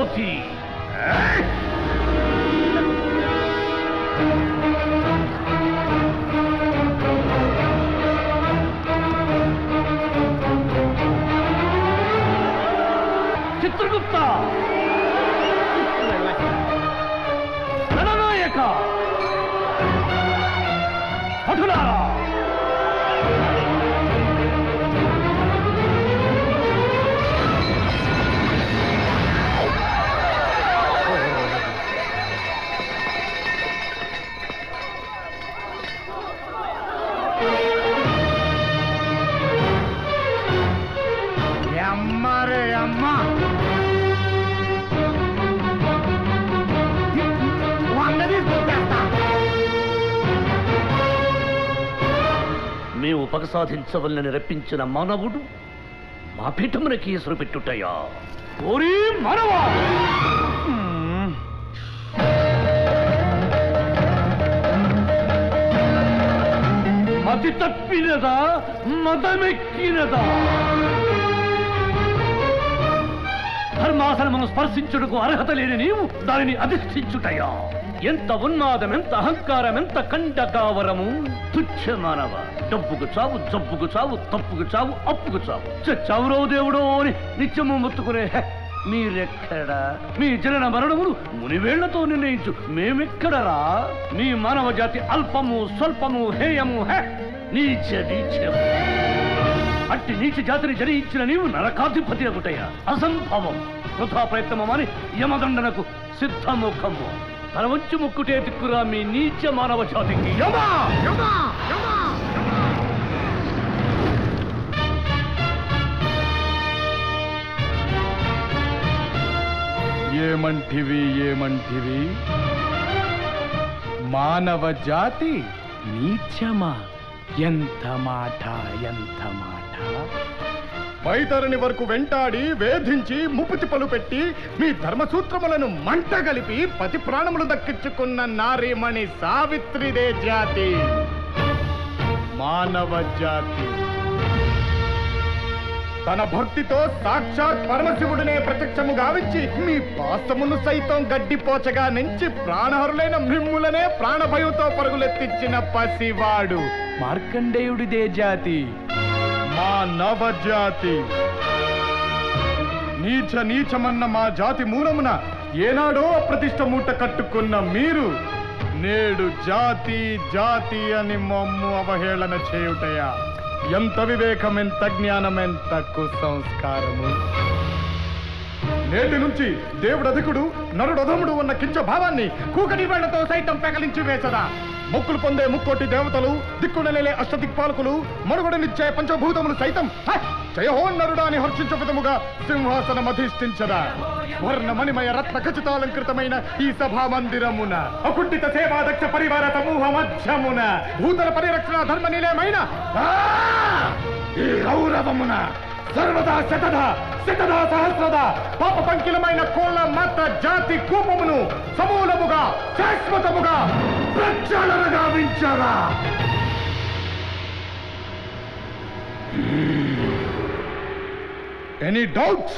జాతి. చిత్రగుప్త, రణనాయక, పఠులారా, మేము పగ సాధించవల్లని రప్పించిన మానవుడు మా పీఠమునకి ఎసురు పెట్టుటయా? ఓరి మానవా, మతి తప్పినదా, మదమెక్కినదా? ధర్మాసనమును స్పర్శించుటకు అర్హత లేని నీవు దానిని అధిష్ఠించుటయా? ఎంత ఉన్మాదం, ఎంత అహంకారం, ఎంత కండకావరము! తుచ్చ మానవ, డబ్బుకు చావు, జబ్బుకు చావు, తప్పుకు చావు, అప్పుకు చావు, చచ్చావురో దేవుడో అని నిత్యము మొత్తుకునే మీరెక్కడా? మీ జనన మరణములు మునివేళ్లతో నిర్ణయించు మేమెక్కడరా? మీ మానవ జాతి అల్పము, స్వల్పము, హేయము, నీచ నీచము. అట్టి నీచ జాతిని జయించిన నీవు నరకాధిపతి అగుటయ్యా? అసంభవం. వృథా ప్రయత్నమని యమదండనకు సిద్ధముఖము. తన వంచి ముక్కుటే దిక్కురా మీ నీచ మానవ జాతికి. యమా! యమా! యమా! ఏమంటివి ఏమంటివి? మానవ జాతి నీచమా? ఎంత మాట, ఎంత మాట! వైతరుని వరకు వెంటాడి వేధించి ముప్పుతిప్పలు పెట్టి మీ ధర్మసూత్రములను మంటగలిపి పతి ప్రాణములు దక్కించుకున్న నారీమణి సావిత్రిదే జాతి, మానవ జాతి. తన భక్తితో సాక్షాత్ పరమశివుడినే ప్రత్యక్షము గావించి మీ పాసమును సైతం గడ్డిపోచగా నుంచి ప్రాణహరులైన మిమ్ములనే ప్రాణభయంతో పరుగులెత్తించిన పసివాడు మార్కండేయుడిదే జాతి, మానవ జాతి. నీచ నీచమన్న మా జాతి మూలమున ఏనాడో అప్రతిష్ట మూట కట్టుకున్న మీరు నేడు జాతి జాతి అని మమ్ము అవహేళన చేయుటయా? ఎంత వివేకం, ఎంత జ్ఞానం, ఎంత కుసంస్కారము! నేటి నుంచి దేవుడధికుడు నరుడధముడు ఉన్న కించ భావాన్ని కూకటి వేళ్లతో సైతం పెకలించి వేసదా? మొక్కులు పొందే ముక్కోటి దేవతలు, దిక్కునలేలే అష్టదిక్పాలకులు, మనుగడనిచ్చే పంచభూతములు సైతం జయహోన్నరుడా అని హర్షించ విధముగా సింహాసనం అధిష్ఠించదా? వర్ణమణిమయ రత్న ఖచ్చితాలంకృతమైన ఈ సభా మందిరమున అకుంఠిత సేవా దక్ష పరివార సమూహ మధ్యమున భూతల పరిరక్షణ ధర్మ నిలయమైన ఈ గౌరవమున సర్వదా శతధ శతధ సహస్రద పాప పంకిలమైన కోళ్ళ మాత్ర జాతి కూపమును సమూలముగా శాశ్వతముగా ప్రక్షాళన గావించరా? Any doubts?